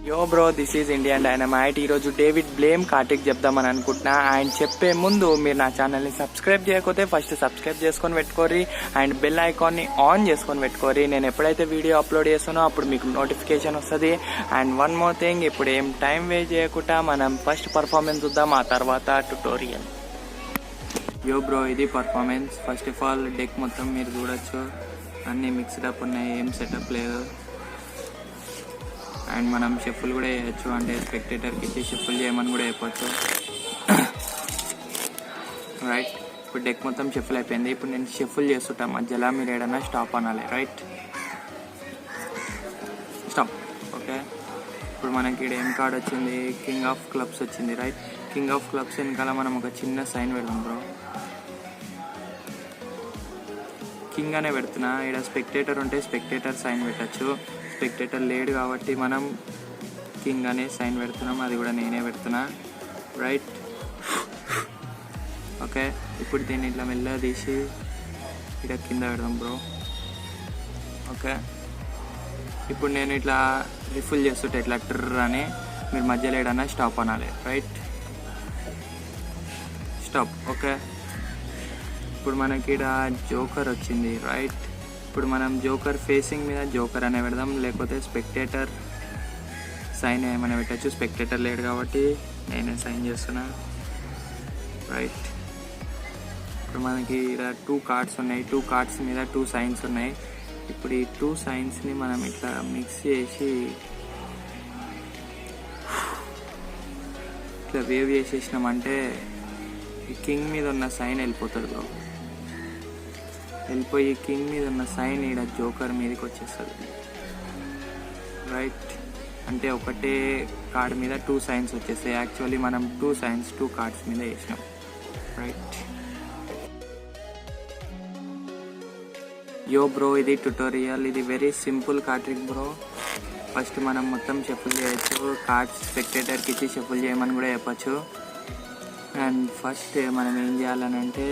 యో bro, this is Indian dynamite. ఈరోజు David blame కార్టిక్ చెప్దామని అనుకుంటున్నా. అండ్ చెప్పే ముందు మీరు నా ఛానల్ని సబ్స్క్రైబ్ చేయకపోతే ఫస్ట్ సబ్స్క్రైబ్ చేసుకొని పెట్టుకోరి అండ్ బెల్ ఐకాన్ని ఆన్ చేసుకొని పెట్టుకోరి. నేను ఎప్పుడైతే వీడియో అప్లోడ్ చేస్తానో అప్పుడు మీకు నోటిఫికేషన్ వస్తుంది. అండ్ వన్ మోర్ థింగ్, ఇప్పుడు ఏం టైం వేస్ట్ చేయకుండా మనం ఫస్ట్ పర్ఫార్మెన్స్ చూద్దాం, ఆ తర్వాత ట్యుటోరియల్. యో బ్రో, ఇది performance. First of all deck మొత్తం మీరు చూడొచ్చు, అన్నీ మిక్స్డ్ అప్ ఉన్నాయి, ఏం సెటప్ లేదు. అండ్ మనం షఫుల్ కూడా చేయొచ్చు, అంటే స్పెక్టేటర్కి ఇచ్చి షఫుల్ చేయమని కూడా చెప్పచ్చు. రైట్, ఇప్పుడు డెక్ మొత్తం షఫుల్ అయిపోయింది. ఇప్పుడు నేను షఫుల్ చేస్తుంటా, మధ్యలో మీరు ఏదైనా స్టాప్ అనాలి. Right, stop. ఓకే, ఇప్పుడు మనకి ఇక్కడ ఏం కార్డ్ వచ్చింది? కింగ్ ఆఫ్ క్లబ్స్ వచ్చింది. రైట్, కింగ్ ఆఫ్ క్లబ్స్ వెనకాల మనం ఒక చిన్న సైన్ పెడదాం బ్రో. కింగ్ అనే పెడుతున్నా. ఇక్కడ స్పెక్టేటర్ ఉంటే స్పెక్టేటర్ సైన్ పెట్టచ్చు. స్పెక్టేటర్ లేడు కాబట్టి మనం కింగ్ అనే సైన్ పెడుతున్నాం, అది కూడా నేనే పెడుతున్నా. Right, okay. ఇప్పుడు దీన్ని ఇట్లా మెల్లగా తీసి ఇక్కడ కింద పెడదాం బ్రో. ఓకే, ఇప్పుడు నేను ఇట్లా రిఫుల్ చేస్తుంటే ఇట్లా ట్రర్ అని మీరు మధ్యలో ఏడన్నా స్టాప్ అనాలి. Right, stop. ఓకే, ఇప్పుడు మనకి ఇక్కడ జోకర్ వచ్చింది. రైట్, ఇప్పుడు మనం జోకర్ ఫేసింగ్ మీద జోకర్ అనే పెడదాం, లేకపోతే స్పెక్టేటర్ సైన్ ఏమైనా పెట్టచ్చు. స్పెక్టేటర్ లేడు కాబట్టి నేనే సైన్ చేస్తున్నా. రైట్, ఇప్పుడు మనకి ఇలా 2 కార్డ్స్ ఉన్నాయి, 2 కార్డ్స్ మీద 2 సైన్స్ ఉన్నాయి. ఇప్పుడు ఈ 2 సైన్స్ని మనం ఇట్లా మిక్స్ చేసి ఇట్లా వేవ్ చేసేసినామంటే ఈ కింగ్ మీద ఉన్న సైన్ వెళ్ళిపోతుంది బ్రో. వెళ్ళిపోయి కింగ్ మీద ఉన్న సైన్ ఇక్కడ జోకర్ మీదకి వచ్చేస్తుంది. రైట్, అంటే ఒకటే కార్డ్ మీద 2 సైన్స్ వచ్చేస్తాయి. యాక్చువల్లీ మనం 2 సైన్స్ 2 కార్డ్స్ మీద వేసినాం. రైట్, యో బ్రో, ఇది ట్యుటోరియల్. ఇది వెరీ సింపుల్ కార్ట్రిక్ బ్రో. ఫస్ట్ మనం మొత్తం షఫుల్ చేయొచ్చు, కార్డ్స్ స్పెక్టేటర్కి ఇచ్చి షఫుల్ చేయమని కూడా చెప్పచ్చు. అండ్ ఫస్ట్ మనం ఏం చేయాలని అంటే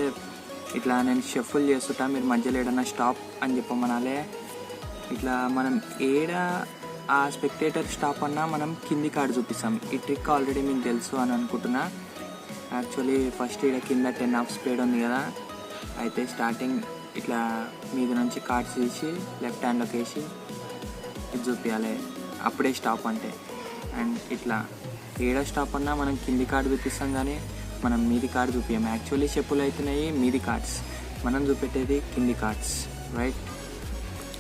ఇట్లా నేను షఫుల్ చేస్తుంటా, మీరు మధ్యలో ఏదన్నా స్టాప్ అని చెప్పమనాలే. ఇట్లా మనం ఆ స్పెక్టేటర్ స్టాప్ అన్నా మనం కింది కార్డు చూపిస్తాం. ఈ ట్రిక్ ఆల్రెడీ మీకు తెలుసు అని అనుకుంటున్నా. యాక్చువల్లీ ఫస్ట్ ఇక్కడ కింద 10 ఆఫ్ స్పేడ్ ఉంది కదా, అయితే స్టార్టింగ్ ఇట్లా మీద నుంచి కార్డ్స్ తీసి లెఫ్ట్ హ్యాండ్లోకి వేసి ఇది చూపించాలి, అప్పుడే స్టాప్ అంటే. అండ్ ఇట్లా స్టాప్ అన్నా మనం కింది కార్డు చూపిస్తాం, కానీ మనం మీది కార్డు చూపించాం. యాక్చువల్లీ షఫుల్ అవుతున్నాయి మీది కార్డ్స్, మనం చూపెట్టేది కింది కార్డ్స్. రైట్,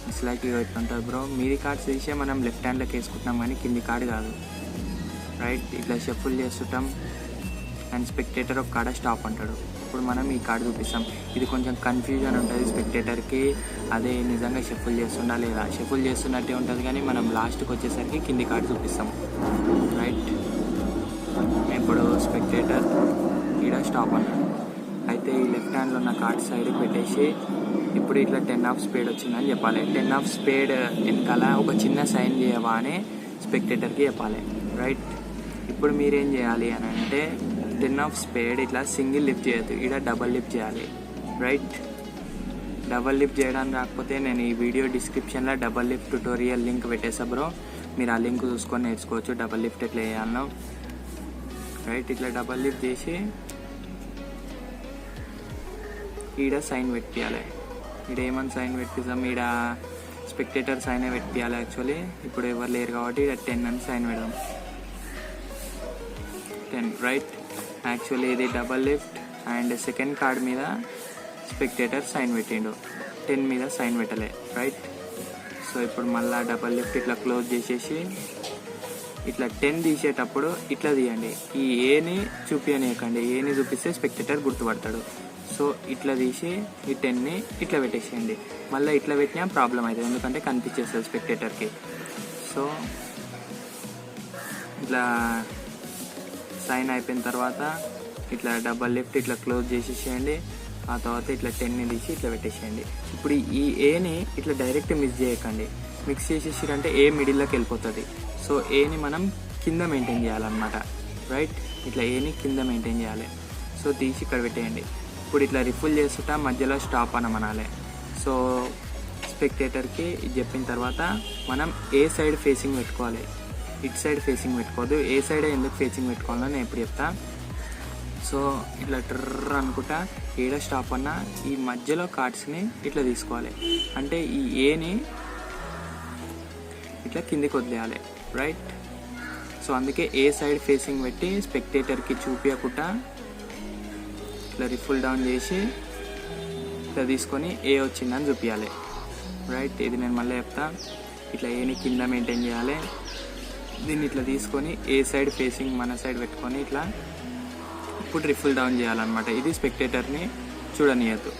ఇట్స్ లైక్ ఇట్లా ఉంటుంది బ్రో. మీది కార్డ్స్ తీసే మనం లెఫ్ట్ హ్యాండ్లోకి వేసుకుంటున్నాం, కానీ కింది కార్డు కాదు. రైట్, ఇట్లా షఫుల్ చేస్తుంటాం అండ్ స్పెక్టేటర్ ఒక కార్డ్ స్టాప్ అంటాడు. ఇప్పుడు మనం ఈ కార్డు చూపిస్తాం. ఇది కొంచెం కన్ఫ్యూజన్ ఉంటుంది స్పెక్టేటర్కి, అదే నిజంగా షఫుల్ చేస్తుండా లేదా. షఫుల్ చేస్తున్నట్టే ఉంటుంది, కానీ మనం లాస్ట్కి వచ్చేసరికి కింది కార్డు చూపిస్తాం. రైట్, ఇప్పుడు స్పెక్టేటర్ ఇక్కడ స్టాప్ అన్నాడు. అయితే ఈ లెఫ్ట్ హ్యాండ్లో ఉన్న కార్డ్ సైడ్ పెట్టేసి ఇప్పుడు ఇట్లా 10 ఆఫ్ స్పేడ్ వచ్చిందని చెప్పాలి. 10 ఆఫ్ స్పేడ్ వెనకాల ఒక చిన్న సైన్ చేయవా అని స్పెక్టేటర్కి చెప్పాలి. రైట్, ఇప్పుడు మీరేం చేయాలి అని అంటే 10 ఆఫ్ స్పేడ్ ఇట్లా సింగిల్ లిఫ్ట్ చేయొద్దు, ఇక్కడ డబల్ లిఫ్ట్ చేయాలి. రైట్, డబల్ లిఫ్ట్ చేయడానికి రాకపోతే నేను ఈ వీడియో డిస్క్రిప్షన్లో డబల్ లిఫ్ట్ ట్యుటోరియల్ లింక్ పెట్టేసా బ్రో, మీరు ఆ లింక్ చూసుకొని నేర్చుకోవచ్చు డబల్ లిఫ్ట్ ఎట్లా చేయాలనో. రైట్, ఇట్లా డబల్ లిఫ్ట్ చేసి ఈడ సైన్ పెట్టియాలి. ఈడ ఏమని సైన్ పెట్టిస్తాం? ఈడ స్పెక్టేటర్ సైనే పెట్టియాలి. యాక్చువల్లీ ఇప్పుడు ఎవరు లేరు కాబట్టి ఈడ 10 అని సైన్ పెడదాం. 10. రైట్, యాక్చువల్లీ ఇది double lift and second card మీద స్పెక్టేటర్ సైన్ పెట్టిండు, 10 మీద సైన్ పెట్టలే. రైట్, సో ఇప్పుడు మళ్ళీ డబల్ లిఫ్ట్ ఇట్లా క్లోజ్ చేసేసి ఇట్లా 10 తీసేటప్పుడు ఇట్లా తీయండి. ఈ ఏని చూపించనీయకండి, ఏని చూపిస్తే స్పెక్టేటర్ గుర్తుపడతాడు. సో ఇట్లా తీసి ఈ 10ని ఇట్లా పెట్టేసేయండి. మళ్ళీ ఇట్లా పెట్టినా ప్రాబ్లం అవుతుంది, ఎందుకంటే కనిపించేస్తుంది స్పెక్టేటర్కి. సో ఇట్లా సైన్ అయిపోయిన తర్వాత ఇట్లా డబల్ లిఫ్ట్ ఇట్లా క్లోజ్ చేసేసేయండి. ఆ తర్వాత ఇట్లా 10ని తీసి ఇట్లా పెట్టేసేయండి. ఇప్పుడు ఈ ఏని ఇట్లా డైరెక్ట్ మిక్స్ చేయకండి, మిక్స్ చేసేసారంటే ఏ మిడిల్లోకి వెళ్ళిపోతుంది. సో ఏని మనం కింద మెయింటైన్ చేయాలన్నమాట. రైట్, ఇట్లా ఏని కింద మెయింటైన్ చేయాలి. సో తీసి ఇక్కడ పెట్టేయండి. ఇప్పుడు ఇట్లా రిఫుల్ చేస్తుంటా మధ్యలో స్టాప్ అనమనాలి. సో స్పెక్టేటర్కి ఇది చెప్పిన తర్వాత మనం ఏ సైడ్ ఫేసింగ్ పెట్టుకోవాలి, ఇటు సైడ్ ఫేసింగ్ పెట్టుకోవద్దు. ఏ సైడే ఎందుకు ఫేసింగ్ పెట్టుకోవాలో నేను ఎప్పుడు చెప్తా. సో ఇట్లా ట్రర్ అనుకుంటా ఏడ స్టాప్ అన్నా ఈ మధ్యలో కార్డ్స్ని ఇట్లా తీసుకోవాలి. అంటే ఈ ఏని ఇట్లా కిందికి వదిలేయాలి, రైట్. సో అందుకే ఏ సైడ్ ఫేసింగ్ పెట్టి స్పెక్టేటర్కి చూపించకుండా ఇట్లా రిఫుల్ డౌన్ చేసి ఇట్లా తీసుకొని ఏ వచ్చిందని చూపించాలి, రైట్. ఇది నేను మళ్ళీ చెప్తా. ఇట్లా ఏని కింద మెయింటైన్ చేయాలి. దీన్ని ఇట్లా తీసుకొని ఏ సైడ్ ఫేసింగ్ మన సైడ్ పెట్టుకొని ఇట్లా ఇప్పుడు రిఫుల్ డౌన్ చేయాలన్నమాట. ఇది స్పెక్టేటర్ని చూడనీయద్దు.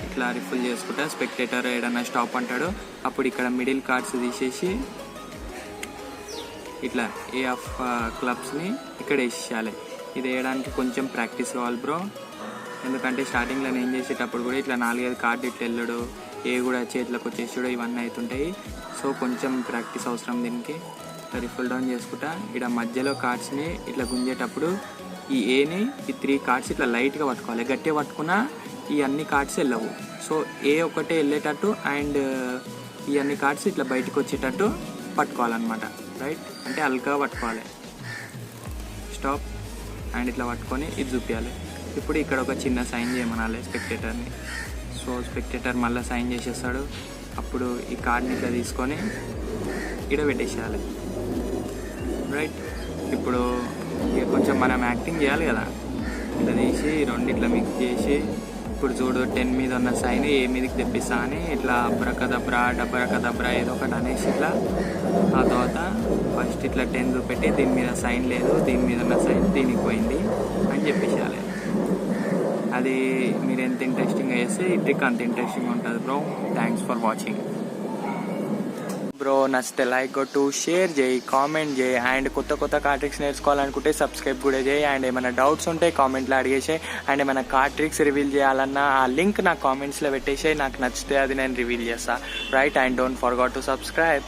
ఇట్లా రిఫుల్ చేసుకుంటా స్పెక్టేటర్ ఏడన్నా స్టాప్ అంటాడు అప్పుడు ఇక్కడ మిడిల్ కార్డ్స్ తీసేసి ఇట్లా ఏ ఆఫ్ క్లబ్స్ని ఇక్కడ వేసేయాలి. ఇది వేయడానికి కొంచెం ప్రాక్టీస్ కావాలి బ్రో. ఎందుకంటే స్టార్టింగ్లో నేను చేసేటప్పుడు కూడా ఇట్లా 4-5 కార్డు ఇట్లా వెళ్ళడు, ఏ కూడా చేతిలోకి వచ్చేసాడు, ఇవన్నీ అవుతుంటాయి. సో కొంచెం ప్రాక్టీస్ అవసరం దీనికి. ఇట్లా రిఫుల్ డౌన్ చేసుకుంటా ఇక్కడ మధ్యలో కార్డ్స్ని ఇట్లా గుంజేటప్పుడు ఈ ఏని ఈ 3 కార్డ్స్ ఇట్లా లైట్గా పట్టుకోవాలి. గట్టిగా పట్టుకున్నా ఈ అన్ని కార్డ్స్ వెళ్ళవు. సో ఏ ఒకటే వెళ్ళేటట్టు అండ్ ఈ అన్ని కార్డ్స్ ఇట్లా బయటకు వచ్చేటట్టు పట్టుకోవాలన్నమాట, రైట్. అంటే అల్గా పట్టుకోవాలి. స్టాప్ అండ్ ఇట్లా పట్టుకొని ఇది చూపించాలి. ఇప్పుడు ఇక్కడ ఒక చిన్న సైన్ చేయమనాలి స్పెక్టేటర్ని. సో స్పెక్టేటర్ మళ్ళీ సైన్ చేసేస్తాడు. అప్పుడు ఈ కార్డ్ని ఇట్లా తీసుకొని ఇక్కడ పెట్టేసేయాలి, రైట్. ఇప్పుడు ఇక కొంచెం మనం యాక్టింగ్ చేయాలి కదా, ఇట్లా తీసి రెండు ఇట్లా మిక్స్ చేసి ఇప్పుడు చూడు 10 మీద ఉన్న సైన్ ఏ మీదకి తెప్పిస్తా అని ఇట్లా డబ్బరకదబ్రా ఏదో ఒకటి అనేసి ఇట్లా ఆ తర్వాత ఫస్ట్ ఇట్లా 10 చూపెట్టి దీని మీద సైన్ లేదు, దీని మీద ఉన్న సైన్ దీనికి పోయింది అని చెప్పేసేయాలి. అది మీరు ఎంత ఇంట్రెస్టింగ్గా చేస్తే ఈ ట్రిక్ అంత ఇంట్రెస్టింగ్ ఉంటుంది bro. Thanks for watching bro. నచ్చితే లైక్ కొట్టు, షేర్ చేయి, కామెంట్ చేయి అండ్ కొత్త కార్డ్ ట్రిక్స్ నేర్చుకోవాలనుకుంటే సబ్స్క్రైబ్ కూడా చేయి. అండ్ ఏమైనా డౌట్స్ ఉంటే కామెంట్లో అడిగేసాయి. అండ్ ఏమైనా కార్డ్ ట్రిక్స్ రివీల్ చేయాలన్నా ఆ లింక్ నాకు కామెంట్స్లో పెట్టేసాయి. నాకు నచ్చితే అది నేను రివీల్ చేస్తాను, right. And don't forget to subscribe.